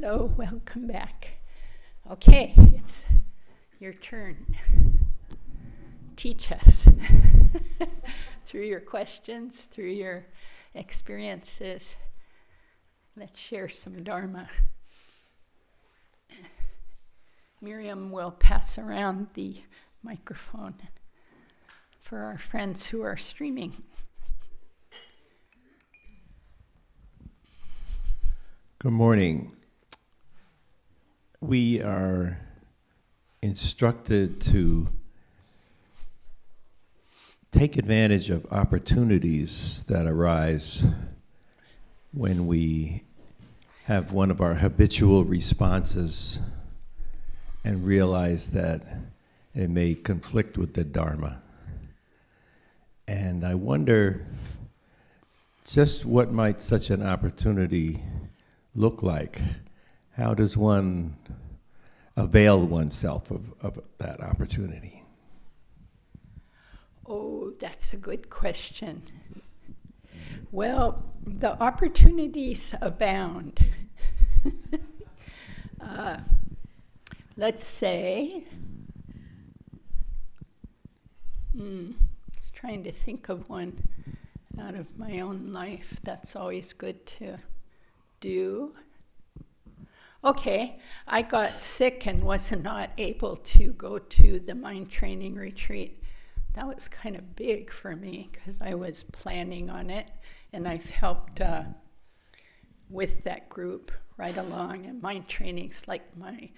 Hello, welcome back. Okay, it's your turn. Teach us through your questions, through your experiences. Let's share some Dharma. Miriam will pass around the microphone for our friends who are streaming. Good morning. We are instructed to take advantage of opportunities that arise when we have one of our habitual responses and realize that it may conflict with the Dharma. And I wonder just what might such an opportunity look like? How does one avail oneself of that opportunity? Oh, that's a good question. Well, the opportunities abound. Let's say, trying to think of one out of my own life that's always good to do. Okay, I got sick and was not able to go to the mind training retreat. That was kind of big for me because I was planning on it, and I've helped with that group right along, and mind training's like my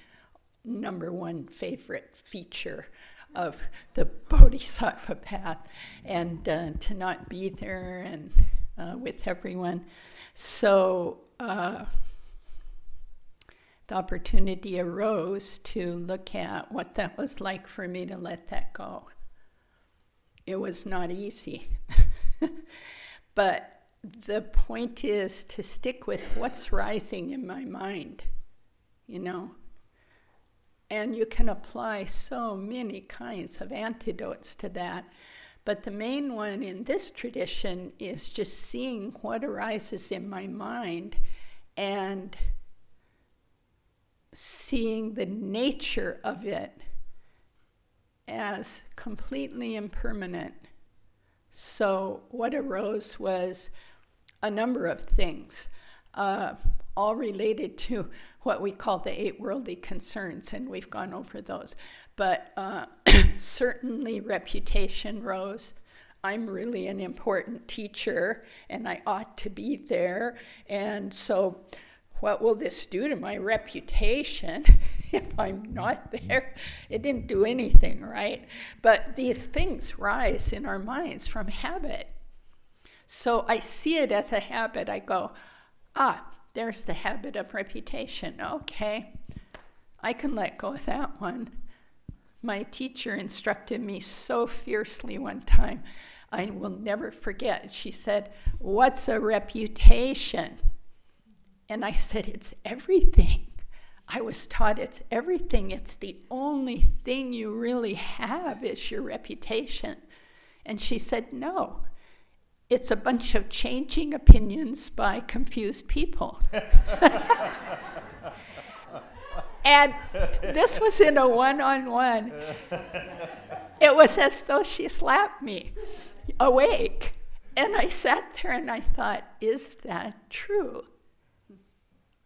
number one favorite feature of the Bodhisattva path, and to not be there and with everyone. So the opportunity arose to look at what that was like for me to let that go. It was not easy. But the point is to stick with what's rising in my mind, you know. And you can apply so many kinds of antidotes to that. But the main one in this tradition is just seeing what arises in my mind and seeing the nature of it as completely impermanent. So what arose was a number of things, all related to what we call the 8 worldly concerns, and we've gone over those. But certainly reputation rose. I'm really an important teacher, and I ought to be there. And so what will this do to my reputation if I'm not there? It didn't do anything, right? But these things rise in our minds from habit. So I see it as a habit. I go, there's the habit of reputation. Okay, I can let go of that one. My teacher instructed me so fiercely one time, I will never forget. She said, "What's a reputation?" And I said, "It's everything." I was taught it's everything. It's the only thing you really have is your reputation. And she said, "No. It's a bunch of changing opinions by confused people." And this was in a one-on-one. It was as though she slapped me awake. And I sat there and I thought, is that true?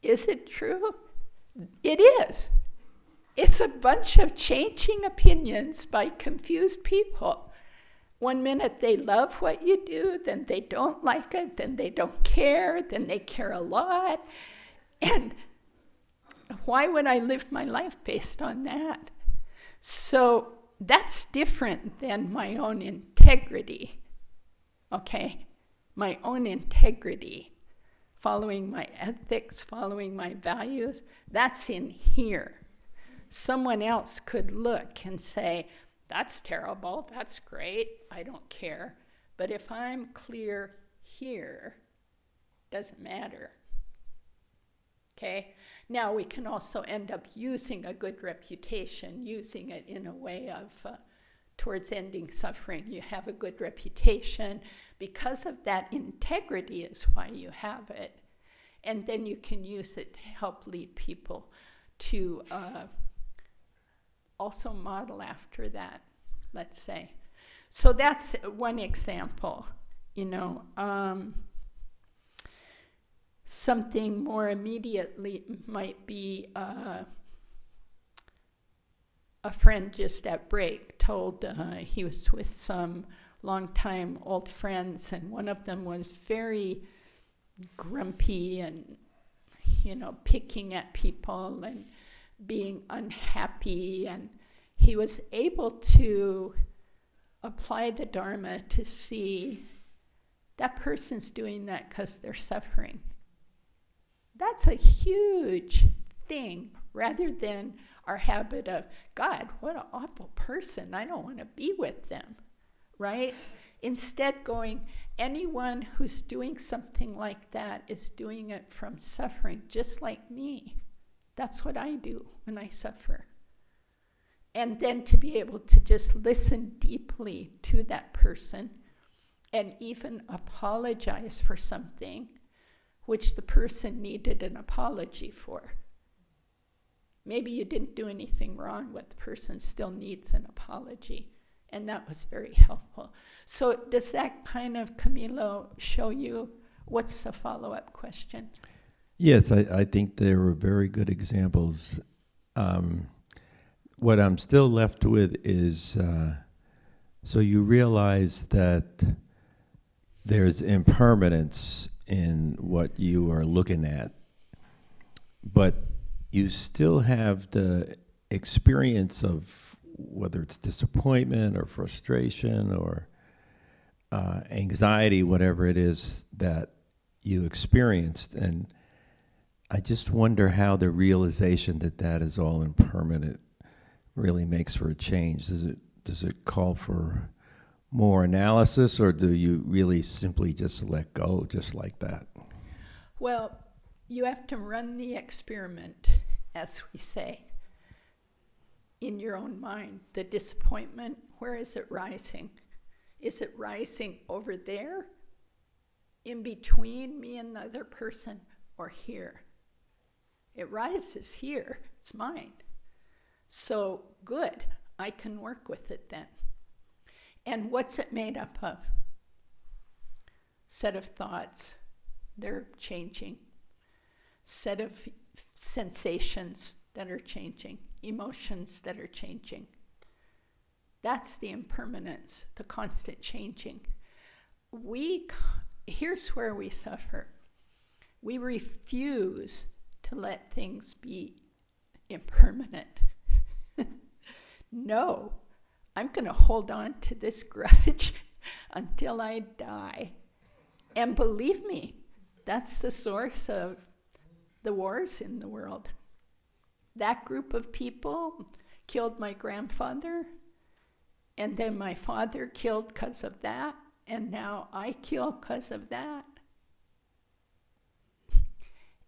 Is it true? It is. It's a bunch of changing opinions by confused people. One minute they love what you do, then they don't like it, then they don't care, then they care a lot. And why would I live my life based on that? So that's different than my own integrity, okay? My own integrity, following my ethics, following my values, that's in here. Someone else could look and say, that's terrible, that's great, I don't care. But if I'm clear here, doesn't matter. Okay? Now we can also end up using a good reputation, using it in a way of towards ending suffering. You have a good reputation. Because of that integrity is why you have it. And then you can use it to help lead people to also model after that, let's say. So that's one example, you know. Something more immediately might be a friend just at break told he was with some longtime old friends, and one of them was very grumpy and, you know, picking at people and being unhappy, and he was able to apply the Dharma to see that person's doing that because they're suffering. That's a huge thing, rather than our habit of, God, what an awful person, I don't want to be with them, right? Instead going, anyone who's doing something like that is doing it from suffering, just like me. That's what I do when I suffer. And then to be able to just listen deeply to that person and even apologize for something which the person needed an apology for. Maybe you didn't do anything wrong, but the person still needs an apology. And that was very helpful. So does that kind of, Camilo, show you what's the follow-up question? Yes, I think they were very good examples. What I'm still left with is, so you realize that there's impermanence in what you are looking at, but you still have the experience of whether it's disappointment or frustration or anxiety, whatever it is that you experienced. And I just wonder how the realization that that is all impermanent really makes for a change. Does it call for more analysis, or do you really simply just let go just like that? Well, you have to run the experiment, as we say, in your own mind. The disappointment, where is it rising? Is it rising over there, in between me and the other person, or here? It rises here. It's mine. So good, I can work with it then. And what's it made up of? Set of thoughts, they're changing. Set of sensations that are changing. Emotions that are changing. That's the impermanence, the constant changing. Here's where we suffer. We refuse to let things be impermanent. No, I'm going to hold on to this grudge until I die. And believe me, that's the source of the wars in the world. That group of people killed my grandfather, and then my father killed because of that, and now I kill because of that.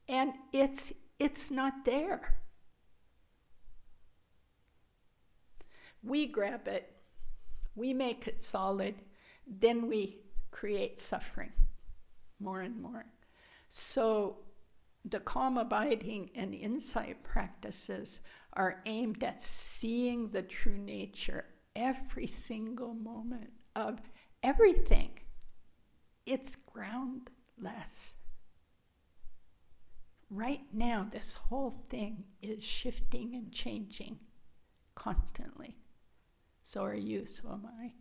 And it's not there. We grab it, we make it solid, then we create suffering more and more. So the calm abiding and insight practices are aimed at seeing the true nature every single moment of everything. It's groundless. Right now, this whole thing is shifting and changing constantly. So are you, so am I.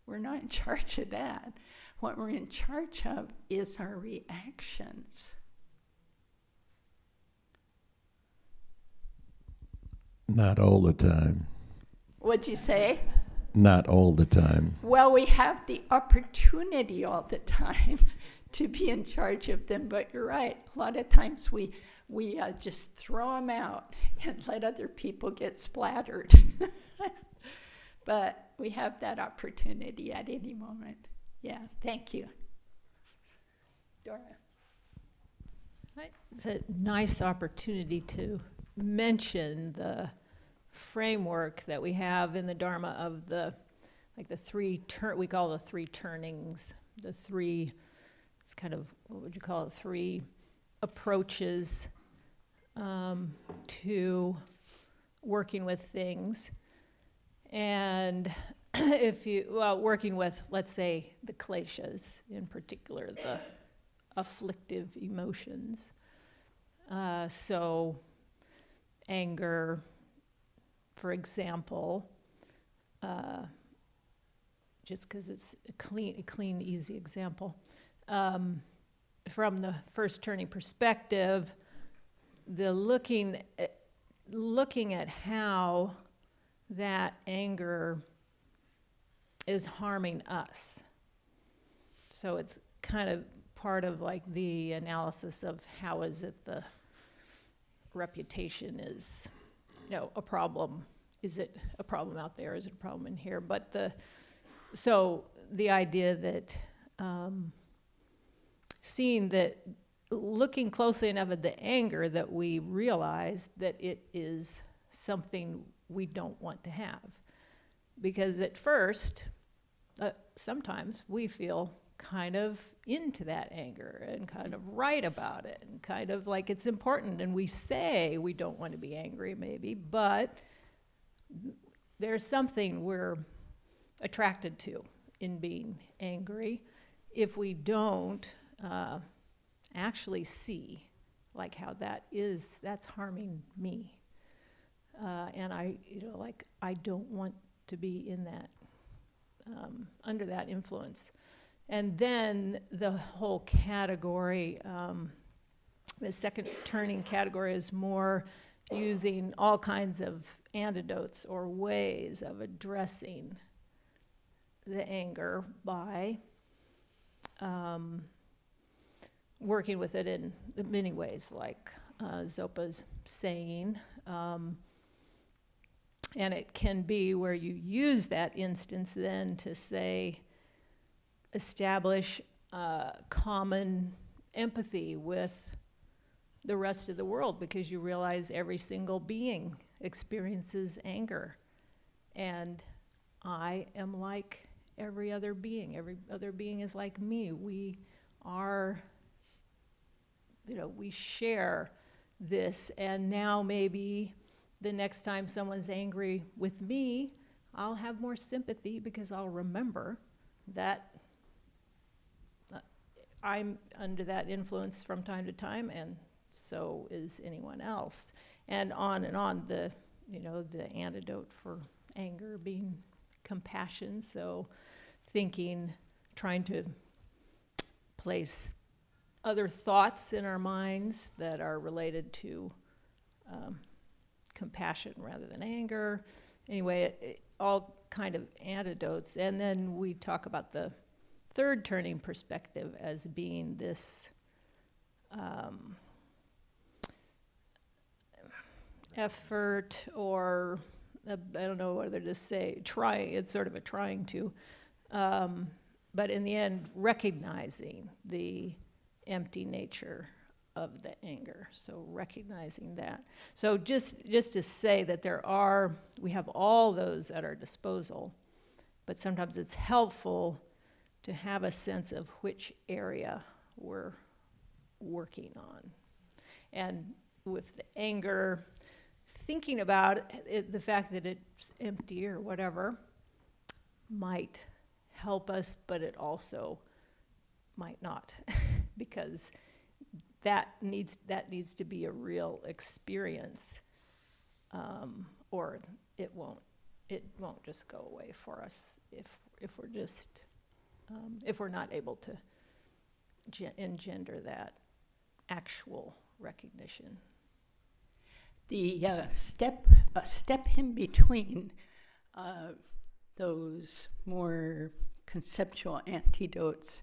We're not in charge of that. What we're in charge of is our reactions. Not all the time. What'd you say? Not all the time. Well, we have the opportunity all the time to be in charge of them, but you're right. A lot of times we just throw them out and let other people get splattered. But we have that opportunity at any moment. Yeah, thank you. Dora. It's a nice opportunity to mention the framework that we have in the Dharma of we call the three turnings, the three it's kind of, what would you call it, 3 approaches to working with things. And if you, well, working with, let's say, the kleshas, in particular, the afflictive emotions. So anger, for example, just because it's a clean, easy example. From the first turning perspective, the looking at how that anger is harming us. So it's kind of part of like the analysis of how is it the reputation is, a problem. Is it a problem out there? Is it a problem in here? But so the idea that seeing that, looking closely enough at the anger that we realize that it is something we don't want to have. Because at first, sometimes we feel kind of into that anger and kind of right about it and kind of like it's important, and we say we don't want to be angry maybe, but there's something we're attracted to in being angry if we don't actually see like how that's harming me. And I don't want to be in that, under that influence. And then the whole category, the second turning category is more using all kinds of antidotes or ways of addressing the anger by working with it in many ways, like Zopa's saying. And it can be where you use that instance then to say, establish common empathy with the rest of the world, because you realize every single being experiences anger. And I am like every other being. Every other being is like me. We are, we share this. And now maybe the next time someone's angry with me, I'll have more sympathy because I'll remember that I'm under that influence from time to time, and so is anyone else. And on, the antidote for anger being compassion. So trying to place other thoughts in our minds that are related to compassion rather than anger. Anyway, all kind of antidotes. And then we talk about the third turning perspective as being this effort, or I don't know whether to say trying, it's sort of a trying to, but in the end, recognizing the empty nature of the anger. So recognizing that. So just to say that we have all those at our disposal, but sometimes it's helpful to have a sense of which area we're working on. And with the anger, thinking about it, the fact that it's empty or whatever might help us, but it also might not, because that needs to be a real experience, or it won't just go away for us if we're just if we're not able to engender that actual recognition. The step in between those more conceptual antidotes,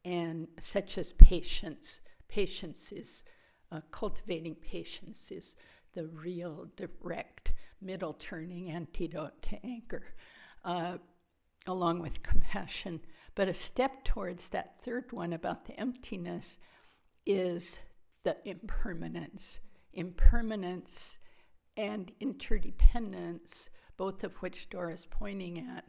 and such as patience. Patience is cultivating patience is the real direct middle turning antidote to anger, along with compassion. But a step towards that third one about the emptiness is the impermanence. Impermanence and interdependence, both of which Dora's pointing at,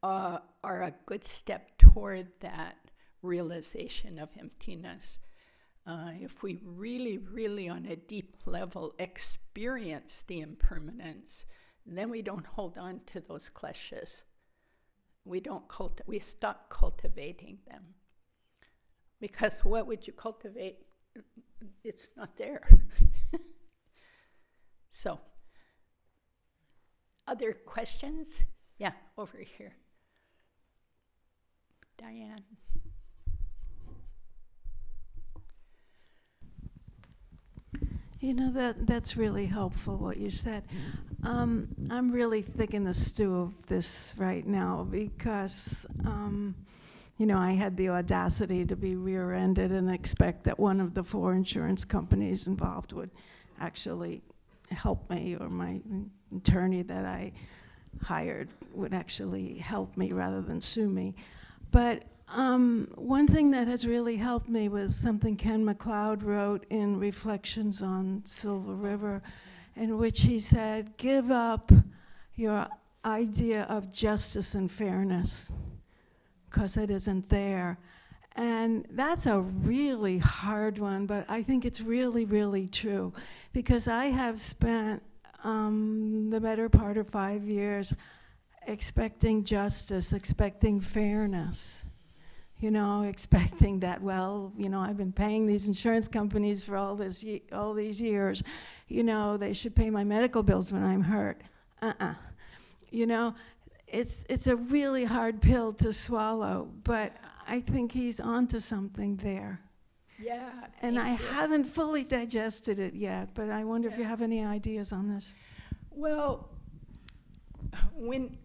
are a good step toward that realization of emptiness. If we really, really on a deep level experience the impermanence, then we don't hold on to those kleshas. We stop cultivating them. Because what would you cultivate? It's not there. So, other questions? Yeah, over here. Diane. You know, that's really helpful what you said. I'm really thick in the stew of this right now because, you know, I had the audacity to be rear-ended and expect that one of the 4 insurance companies involved would actually help me, or my attorney that I hired would actually help me rather than sue me. But one thing that has really helped me was something Ken MacLeod wrote in Reflections on Silver River, in which he said, give up your idea of justice and fairness, because it isn't there. And that's a really hard one, but I think it's really, really true, because I have spent the better part of 5 years expecting justice, expecting fairness, you know, expecting that, well, you know, I've been paying these insurance companies for all these years, you know, they should pay my medical bills when I'm hurt. You know, it's a really hard pill to swallow, but I think he's onto something there. Yeah. And I haven't fully digested it yet, but I wonder if you have any ideas on this. Well, when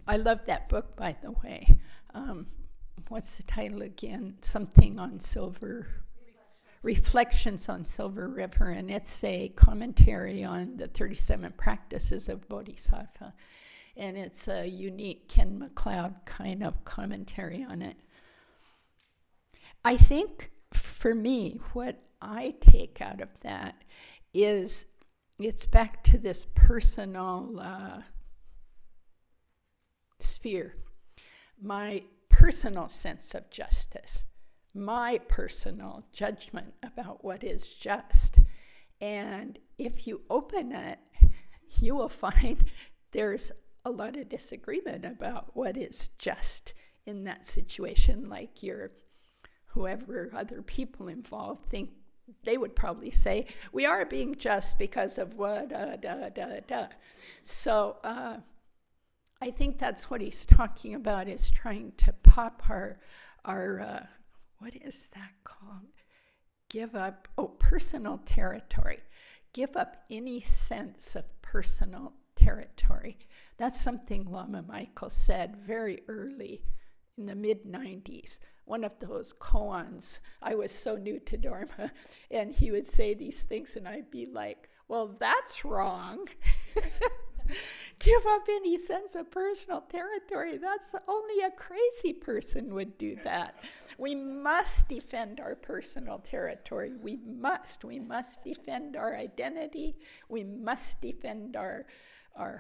I love that book, by the way. What's the title again? Something on Silver, Reflections on Silver River, and it's a commentary on the 37 practices of Bodhisattva, and it's a unique Ken MacLeod kind of commentary on it. I think for me, what I take out of that is it's back to this personal sphere. My personal sense of justice, my personal judgment about what is just. And if you open it, you will find there's a lot of disagreement about what is just in that situation. Like whoever other people involved think, they would probably say, we are being just because of what, So I think that's what he's talking about, is trying to pop our what is that called? Give up, personal territory. Give up any sense of personal territory. That's something Lama Michael said very early in the mid-90s. One of those koans, I was so new to Dharma, and he would say these things, and I'd be like, well, that's wrong. Give up any sense of personal territory. That's only a crazy person would do that. We must defend our personal territory. We must defend our identity. We must defend our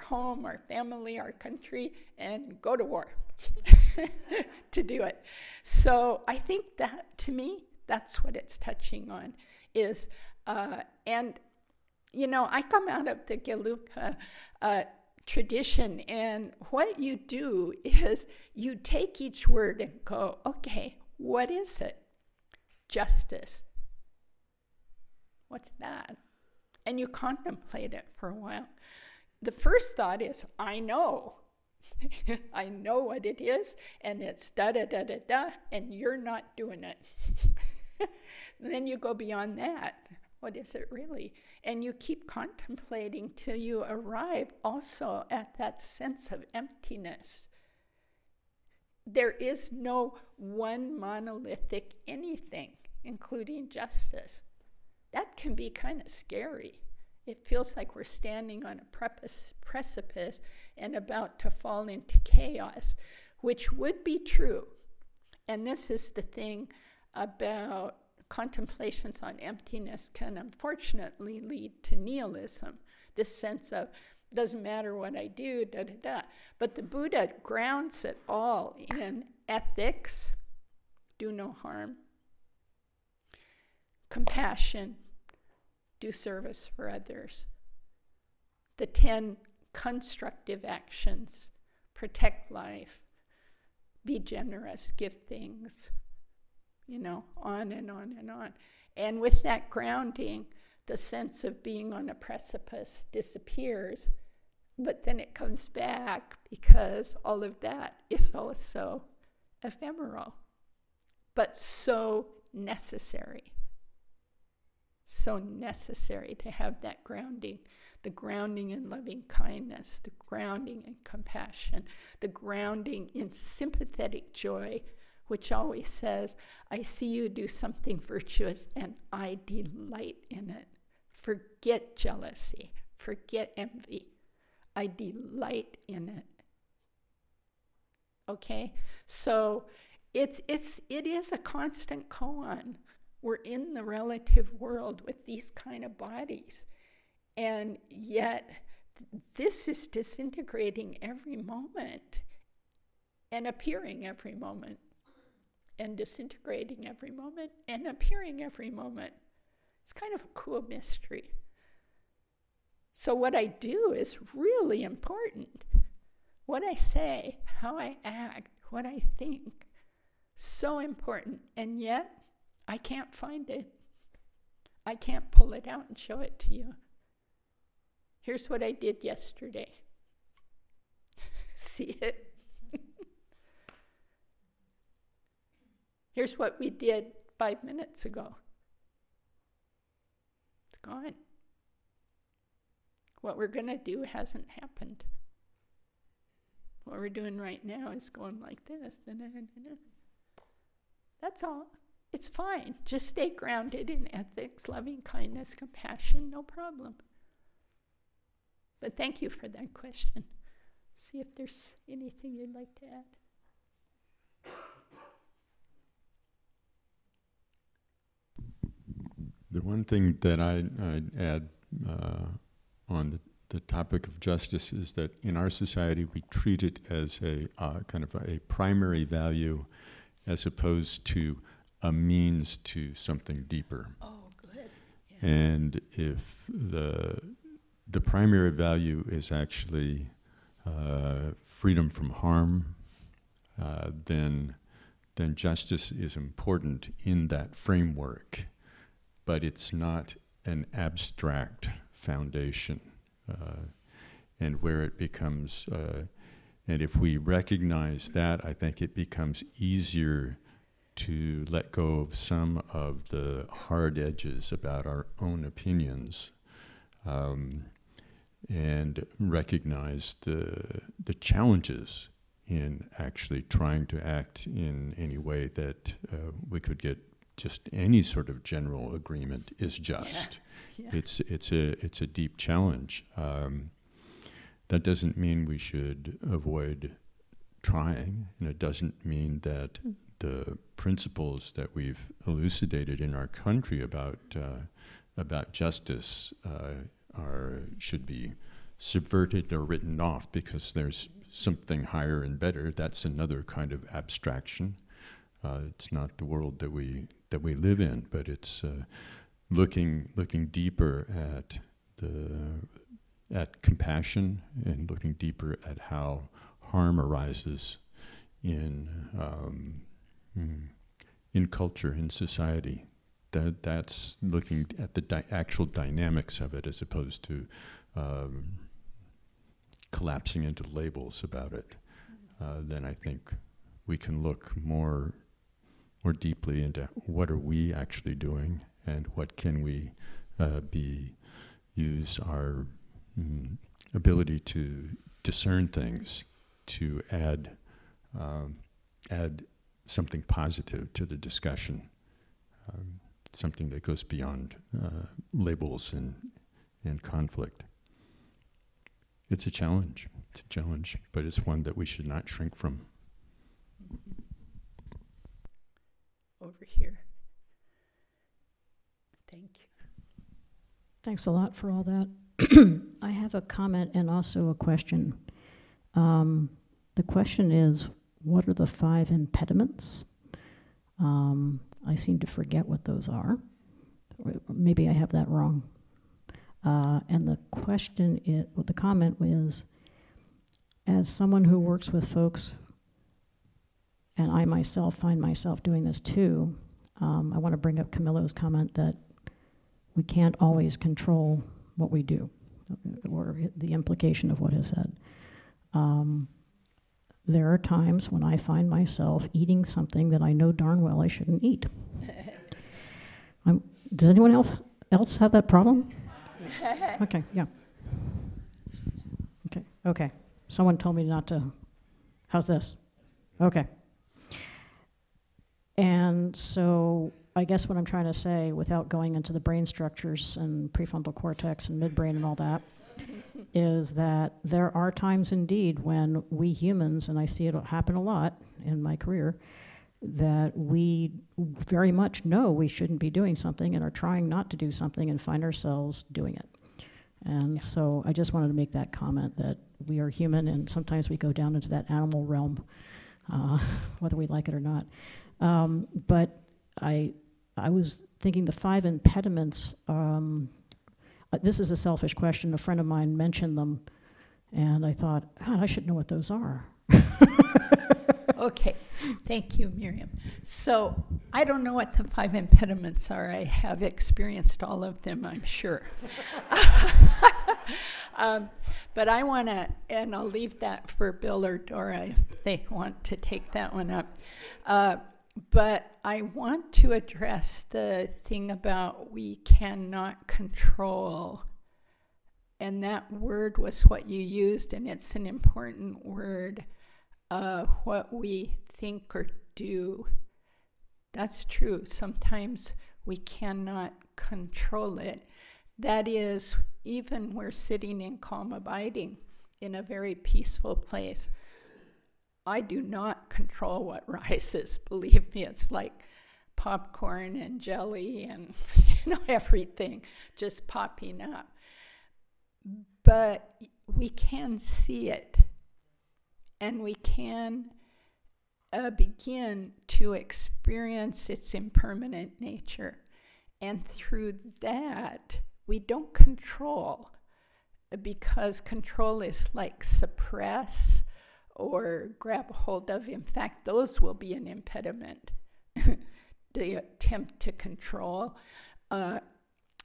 home, our family, our country, and go to war to do it. So I think that, to me, that's what it's touching on, is, and you know, I come out of the Gelugpa tradition, and what you do is you take each word and go, okay, what is it? Justice. What's that? And you contemplate it for a while. The first thought is, I know. I know what it is, and it's da-da-da-da-da, and you're not doing it. And then you go beyond that. What is it really? And you keep contemplating till you arrive also at that sense of emptiness. There is no one monolithic anything, including justice. That can be kind of scary. It feels like we're standing on a precipice and about to fall into chaos, which would be true. And this is the thing about contemplations on emptiness can unfortunately lead to nihilism, this sense of, doesn't matter what I do, da-da-da. But the Buddha grounds it all in ethics, do no harm. Compassion, do service for others. The 10 constructive actions, protect life, be generous, give things, on and on and on. And with that grounding, the sense of being on a precipice disappears, but then it comes back because all of that is also ephemeral, but so necessary. So necessary to have that grounding, the grounding in loving kindness, the grounding in compassion, the grounding in sympathetic joy, which always says, I see you do something virtuous and I delight in it. Forget jealousy, forget envy. I delight in it. Okay? So it is a constant koan. We're in the relative world with these kind of bodies. And yet, this is disintegrating every moment and appearing every moment and disintegrating every moment and appearing every moment. It's kind of a cool mystery. So what I do is really important. What I say, how I act, what I think, so important. And yet, I can't find it. I can't pull it out and show it to you. Here's what I did yesterday. See it? Here's what we did 5 minutes ago. It's gone. What we're going to do hasn't happened. What we're doing right now is going like this. That's all. It's fine. Just stay grounded in ethics, loving kindness, compassion, no problem. But thank you for that question. See if there's anything you'd like to add. The one thing that I'd add on the topic of justice is that in our society we treat it as a kind of a primary value as opposed to a means to something deeper. Oh, good. Yeah. And if the primary value is actually freedom from harm, then justice is important in that framework, but it's not an abstract foundation. And where it becomes, and if we recognize that, I think it becomes easier to let go of some of the hard edges about our own opinions, and recognize the challenges in actually trying to act in any way that we could get just any sort of general agreement is just. Yeah. Yeah. It's a deep challenge. That doesn't mean we should avoid trying, and it doesn't mean that the principles that we've elucidated in our country about justice should be subverted or written off because there's something higher and better. That's another kind of abstraction. It's not the world that we live in, but it's looking deeper at compassion and looking deeper at how harm arises in culture, in society. That's looking at the actual dynamics of it as opposed to collapsing into labels about it. Then I think we can look more deeply into what are we actually doing and what can we use our ability to discern things to add something positive to the discussion, something that goes beyond labels and conflict. It's a challenge, but it's one that we should not shrink from. Over here. Thank you. Thanks a lot for all that. I have a comment and also a question. The question is, what are the 5 impediments I seem to forget what those are. Maybe I have that wrong. And the comment is, as someone who works with folks, and I myself find myself doing this too, I want to bring up Camillo's comment that we can't always control what we do, or the implication of what is said. There are times when I find myself eating something that I know darn well I shouldn't eat. Does anyone else have that problem? Okay, yeah. Okay. Someone told me not to. How's this? Okay. And so I guess what I'm trying to say, without going into the brain structures and prefrontal cortex and midbrain and all that, is that there are times indeed when we humans, and I see it happen a lot in my career, that we very much know we shouldn't be doing something and are trying not to do something and find ourselves doing it. And so I just wanted to make that comment that we are human and sometimes we go down into that animal realm, whether we like it or not. But I was thinking the 5 impediments, this is a selfish question. A friend of mine mentioned them, and I thought, God, I should know what those are. Okay, thank you, Miriam. So I don't know what the 5 impediments are. I have experienced all of them, I'm sure. But I want to, and I'll leave that for Bill or Dora if they want to take that one up. But I want to address the thing about we cannot control. And that word was what you used, and it's an important word. What we think or do. That's true. Sometimes we cannot control it. That is, even we're sitting in calm abiding in a very peaceful place. I do not control what rises. Believe me, it's like popcorn and jelly and everything just popping up. But we can see it. And we can begin to experience its impermanent nature. And through that, we don't control, because control is like suppress or grab a hold of. In fact, those will be an impediment. The attempt to control.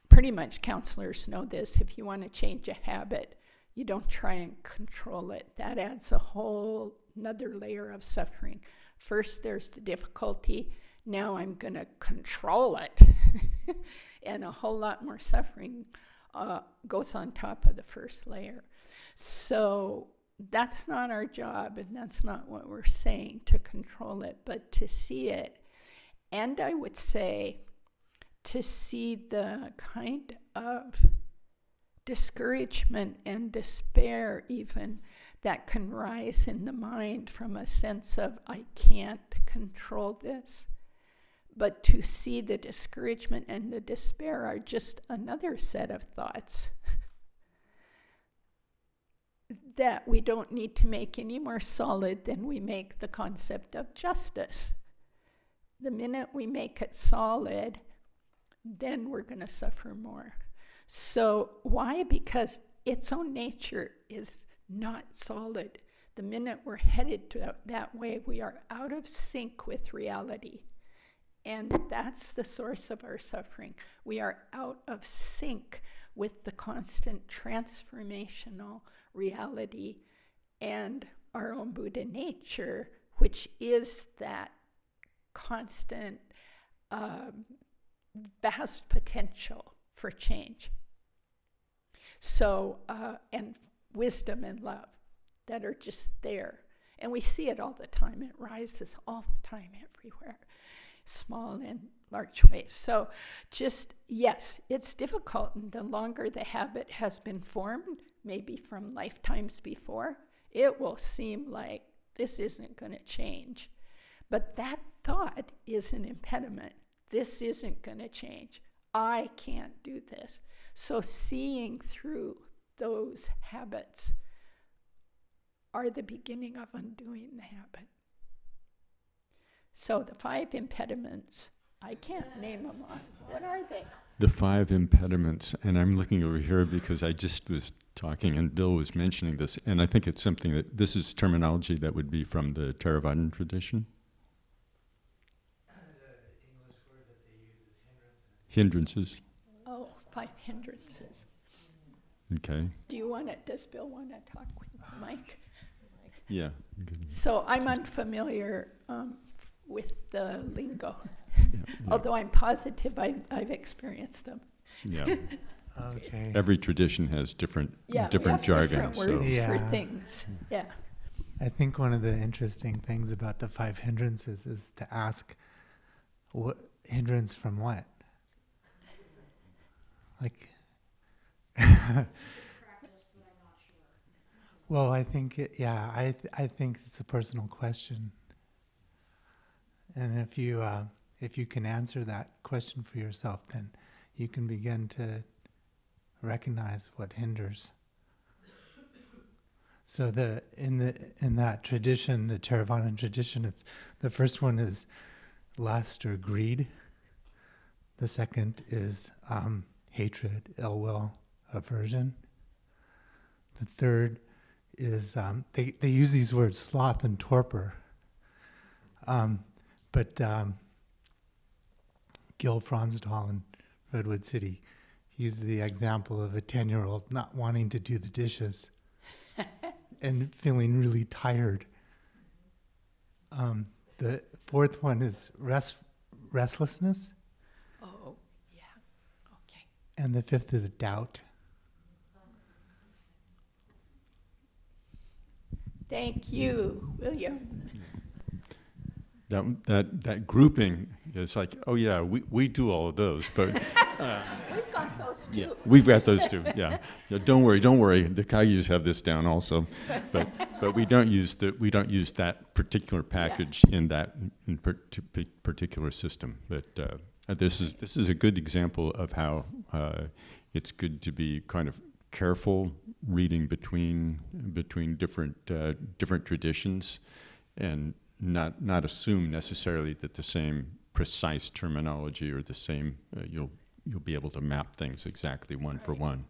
Pretty much counselors know this. If you want to change a habit, you don't try and control it. That adds a whole another layer of suffering. First, there's the difficulty. Now I'm going to control it. And a whole lot more suffering goes on top of the first layer. So that's not our job, and that's not what we're saying, to control it, but to see it. And I would say to see the kind of discouragement and despair even that can rise in the mind from a sense of, I can't control this. But to see the discouragement and the despair are just another set of thoughts that we don't need to make any more solid than we make the concept of justice. The minute we make it solid, then we're going to suffer more. So why? Because its own nature is not solid. The minute we're headed to that way, we are out of sync with reality. And that's the source of our suffering. We are out of sync with the constant transformational reality and our own Buddha nature, which is that constant, vast potential for change. So, and wisdom and love that are just there. And we see it all the time. It rises all the time everywhere, small and large ways. So just, yes, it's difficult. And the longer the habit has been formed, maybe from lifetimes before, it will seem like this isn't going to change. But that thought is an impediment. This isn't going to change. I can't do this. So seeing through those habits are the beginning of undoing the habit. So the 5 impediments, I can't name them all. What are they? The 5 impediments, and I'm looking over here because I just was talking and Bill was mentioning this, and I think it's something that, this is terminology that would be from the Theravadan tradition. The English word that they use is Hindrances. Oh, 5 hindrances. Okay. Do you want it? Does Bill want to talk with Mike? Yeah. So I'm unfamiliar with the lingo, Yeah. although I'm positive I've experienced them. Yeah. Okay. Every tradition has different Yeah, different we have jargon. different words so. for Yeah. things. Yeah. I think one of the interesting things about the 5 hindrances is to ask, what hindrance from what? Like, well, I think I think it's a personal question, and if you can answer that question for yourself, then you can begin to recognize what hinders. So in that tradition, the Theravadan tradition, it's the first one is lust or greed. The second is hatred, ill will, aversion. The third is they use these words sloth and torpor. But Gil Fronsdahl in Redwood City used the example of a 10-year-old not wanting to do the dishes and feeling really tired. The fourth one is restlessness, Oh, yeah. Okay. and the fifth is doubt. Thank you, William. That grouping is like, oh yeah, we do all of those, but We've got those too. yeah, we've got those too. Yeah. Don't worry. The Kagyus have this down also, but we don't use that particular package in that particular system. But this is a good example of how it's good to be kind of careful reading between different traditions, and not assume necessarily that the same precise terminology or the same you'll be able to map things exactly one for one.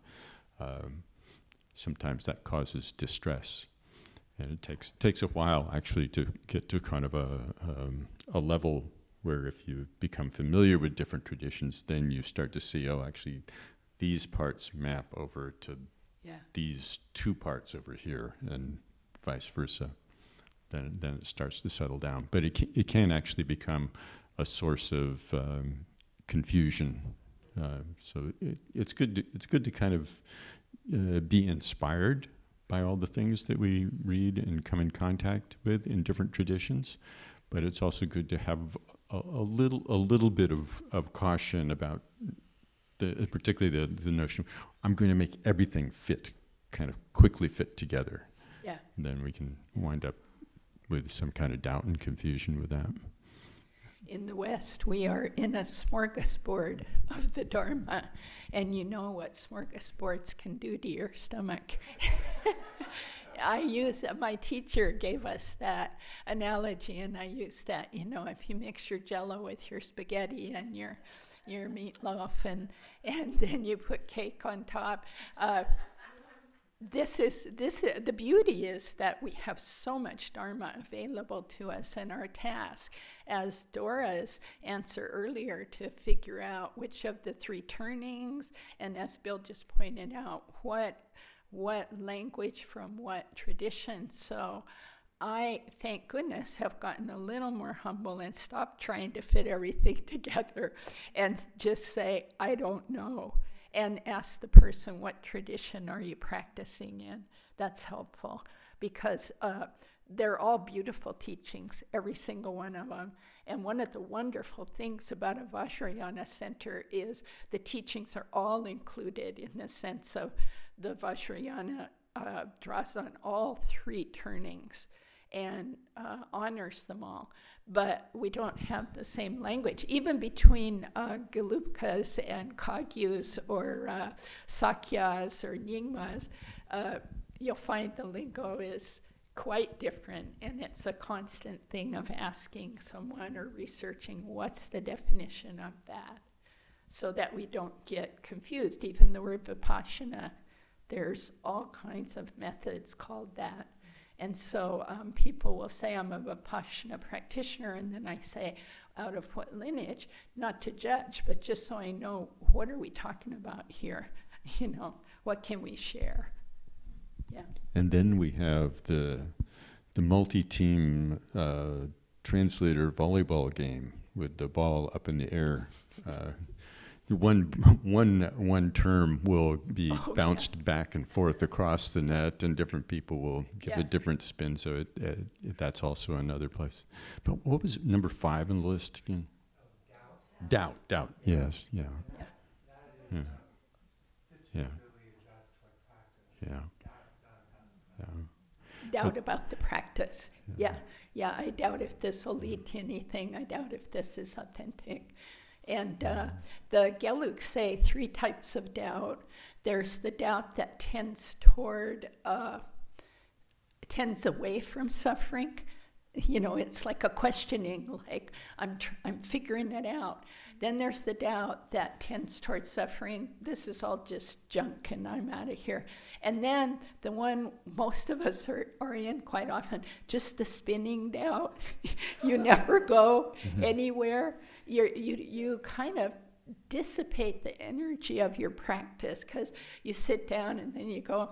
Sometimes that causes distress, and it takes a while actually to get to kind of a level where if you become familiar with different traditions, then you start to see, oh, actually these parts map over to these 2 parts over here, and vice versa. Then it starts to settle down. But it can actually become a source of confusion. So it's good to kind of be inspired by all the things that we read and come in contact with in different traditions. But it's also good to have a little bit of caution about particularly the notion of, I'm going to make everything kind of quickly fit together. Yeah. And then we can wind up with some kind of doubt and confusion with that. In the West, we are in a smorgasbord of the Dharma, and you know what smorgasbords can do to your stomach. My teacher gave us that analogy, and I use that, if you mix your Jell-O with your spaghetti and your meatloaf, and then you put cake on top. The beauty is that we have so much Dharma available to us, and our task, as Dora's answer earlier, to figure out which of the 3 turnings, and as Bill just pointed out, what language from what tradition. So I, thank goodness, have gotten a little more humble and stopped trying to fit everything together and just say, I don't know. And ask the person, what tradition are you practicing in? That's helpful, because they're all beautiful teachings, every single one of them. And one of the wonderful things about a Vajrayana center is the teachings are all included, in the sense of the Vajrayana draws on all 3 turnings and honors them all. But we don't have the same language. Even between Gelupkas and Kagyus, or Sakyas or Nyingmas, you'll find the lingo is quite different, and it's a constant thing of asking someone or researching what's the definition of that, so that we don't get confused. Even the word Vipassana, there's all kinds of methods called that. And so people will say, I'm a Vipassana practitioner, and then I say, out of what lineage? Not to judge, but just so I know, what are we talking about here? You know, what can we share? Yeah. And then we have the multi-team translator volleyball game with the ball up in the air. One term will be bounced back and forth across the net, and different people will give a different spin. So that's also another place. But what was number 5 on the list again? Doubt. Yes. Yeah. Yeah. Yeah. Yeah. Doubt about the practice. Yeah. I doubt if this will lead to anything. I doubt if this is authentic. And the Geluk say 3 types of doubt. There's the doubt that tends away from suffering. You know, it's like a questioning, like I'm figuring it out. Then there's the doubt that tends towards suffering. This is all just junk and I'm out of here. And then the one most of us are in quite often, just the spinning doubt. You never go anywhere. You kind of dissipate the energy of your practice, because you sit down and then you go,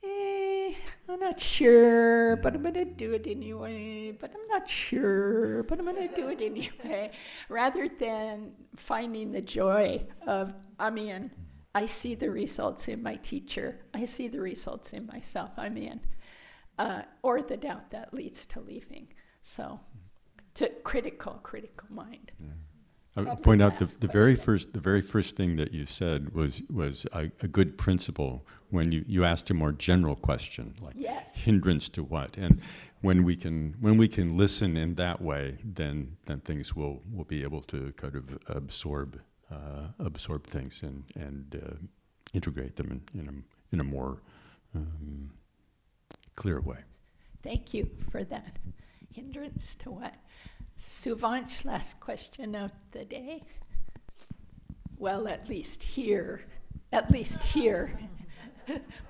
I'm not sure, but I'm going to do it anyway. But I'm not sure, but I'm going to do it anyway. Rather than finding the joy of, I'm in. I see the results in my teacher. I see the results in myself. I'm in. Or the doubt that leads to leaving. So, to critical mind. Yeah. I would point out the very first thing that you said was a good principle when you asked a more general question, like hindrance to what, and when we can listen in that way, then things will be able to kind of absorb things and integrate them in a more clear way. Thank you for that. Hindrance to what? Suvanch, last question of the day. Well, at least here.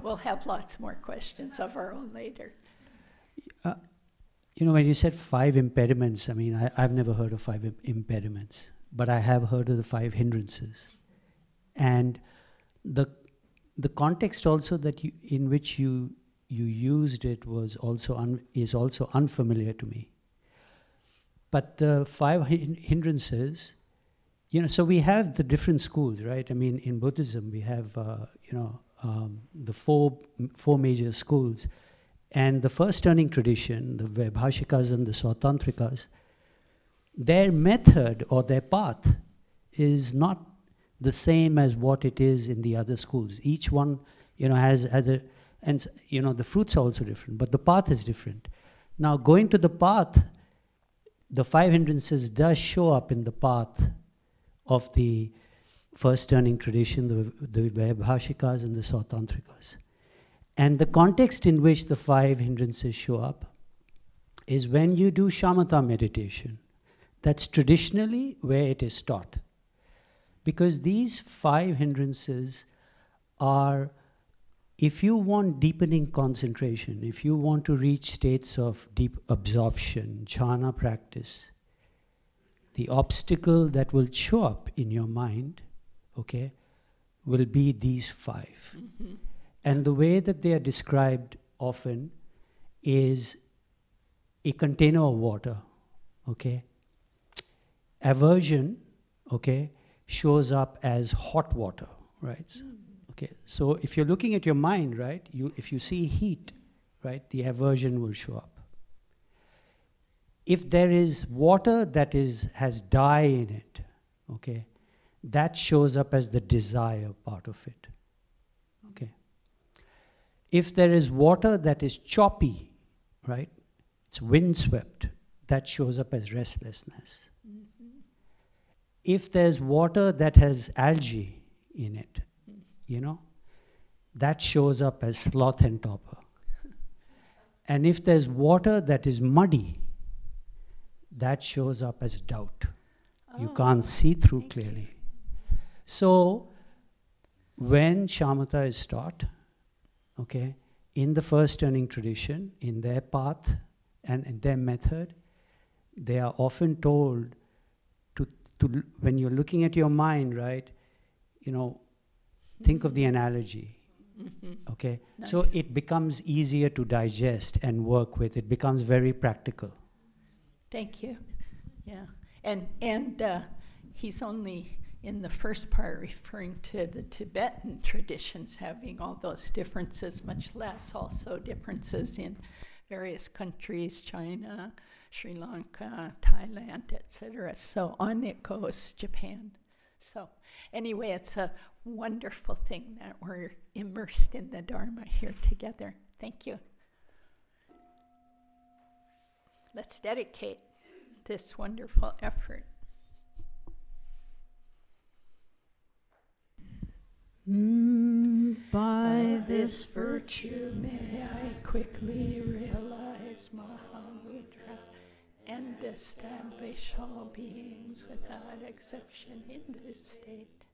We'll have lots more questions of our own later. When you said 5 impediments, I mean, I've never heard of 5 impediments, but I have heard of the 5 hindrances. And the context also that in which you used it was is also unfamiliar to me. But the 5 hindrances, so we have the different schools, right? I mean, in Buddhism, we have, the four major schools. And the first turning tradition, the Vaibhashikas and the Sautantrikas, their method or their path is not the same as what it is in the other schools. Each one, has a, and, the fruits are also different, but the path is different. Now, going to the path, the 5 hindrances does show up in the path of the first turning tradition, the Vaibhashikas and the Sautantrikas. And the context in which the 5 hindrances show up is when you do shamatha meditation. That's traditionally where it is taught. Because these 5 hindrances are, if you want deepening concentration, if you want to reach states of deep absorption, jhana practice, the obstacle that will show up in your mind, will be these 5. Mm-hmm. And the way that they are described often is a container of water, Aversion, shows up as hot water, right? Mm-hmm. So if you're looking at your mind, right, if you see heat, right, the aversion will show up. If there is water that has dye in it, that shows up as the desire part of it. If there is water that is choppy, right, it's windswept, that shows up as restlessness. Mm-hmm. If there's water that has algae in it, that shows up as sloth and torpor. And if there's water that is muddy, that shows up as doubt. You can't see through clearly. So when shamatha is taught, okay, in the first turning tradition, in their path and in their method, they are often told to when you're looking at your mind, right, you know, think of the analogy. Okay, Nice. so it becomes easier to digest and work with. It becomes very practical. Thank you. Yeah. And he's only in the first part referring to the Tibetan traditions having all those differences, much less also differences in various countries, China, Sri Lanka, Thailand, etc. So on it goes, Japan. So anyway, it's a wonderful thing that we're immersed in the Dharma here together. Thank you. Let's dedicate this wonderful effort. By this virtue may I quickly realize Mahamudra and establish all beings without exception in this state.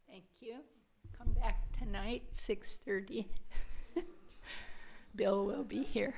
Thank you. Come back tonight, 6:30. Bill will be here.